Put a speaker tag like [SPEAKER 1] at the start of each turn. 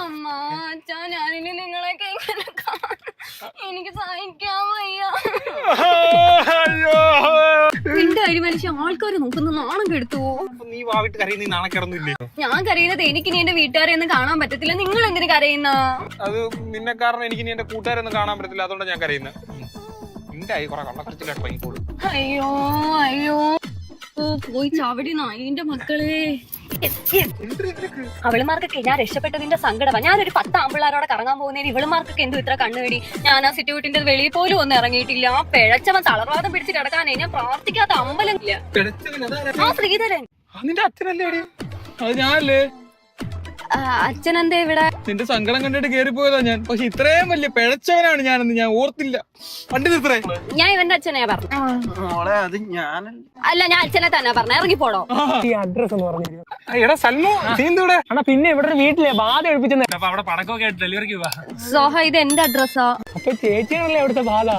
[SPEAKER 1] അമ്മ അച്ഛാ ഞാനിനി നിങ്ങളെയൊക്കെ ഇങ്ങനെ എനിക്ക് സഹിക്കാൻ വയ്യ. എന്തായാലും മനുഷ്യ ആൾക്കാര് നോക്കുന്ന നാണം കെടുത്തു.
[SPEAKER 2] നീ വാവിട്ട് കരയുന്ന നാണക്കിറന്നില്ലേ?
[SPEAKER 1] ഞാൻ കരയുന്നത് എനിക്ക് നീ എന്റെ വീട്ടുകാരെ ഒന്നും കാണാൻ പറ്റത്തില്ല. നിങ്ങൾ എന്തിനു കരയുന്ന?
[SPEAKER 2] അത് നിന്നെ കാരണം എനിക്ക് നീ എന്റെ കൂട്ടുകാരൊന്നും കാണാൻ പറ്റത്തില്ല, അതുകൊണ്ടാണ് ഞാൻ കരയുന്നത്. നിന്റെ ആയി കുറെ കള്ളക്കടച്ചിലായിട്ട് പൈക്കോളൂ.
[SPEAKER 1] അയ്യോ അയ്യോ പോയി ചാവടി നായിന്റെ മക്കളെ. അവളുമാർക്കൊക്കെ ഞാൻ രക്ഷപ്പെട്ടതിന്റെ സങ്കടമാണ്. ഞാനൊരു 10 ആമ്പിള്ളാരോടെ കറങ്ങാൻ പോകുന്നതിന് ഇവളുമാർക്കൊക്കെ എന്തോ ഇത്ര കണ്ണുകടി. ഞാൻ ആ സിറ്റുവിട്ടിന്റെ വെളിയിൽ പോലും ഒന്നും ഇറങ്ങിയിട്ടില്ല. ആ പിഴച്ചവൻ തളർവാദം പിടിച്ച് കിടക്കാനേ ഞാൻ പ്രാർത്ഥിക്കാത്ത അമ്പലം ഇല്ല. ആ ശ്രീധരൻ
[SPEAKER 2] നിന്റെ അച്ഛനല്ലേ? അത് ഞാനല്ലേ?
[SPEAKER 1] അച്ഛനെന്താ ഇവിടെ?
[SPEAKER 2] നിന്റെ സങ്കടം കണ്ടിട്ട് കേറിപ്പോയതാ ഞാൻ. പക്ഷെ ഇത്രയും വലിയ പിഴച്ചവനാണ് ഞാനെന്ന് ഞാൻ ഓർത്തില്ല. പണ്ട് ഇത്രേ
[SPEAKER 1] ഞാൻ ഇവന്റെ അച്ഛനെയാ പറഞ്ഞു. അല്ല ഞാൻ അച്ഛനെ തന്നെ പറഞ്ഞു. ഇറങ്ങിപ്പോടോ.
[SPEAKER 3] അഡ്രസ് ഒന്ന് പറഞ്ഞു.
[SPEAKER 2] എടാ സൽമു, നീ എന്തൂടെ?
[SPEAKER 3] അണ്ണാ പിന്നെ ഇവിടെ ഒരു വീട്ടിലെ ബാധ എടുപ്പിച്ചെന്ന്.
[SPEAKER 2] അപ്പൊ അവിടെ പടക്കമൊക്കെ ആയിട്ട് ഡെലിവറിക്ക് പോവാ.
[SPEAKER 1] സോഹ ഇത് എന്റെ അഡ്രസ്സാ.
[SPEAKER 3] അപ്പൊ ചേച്ചിയാണല്ലേ അവിടുത്തെ ബാധ?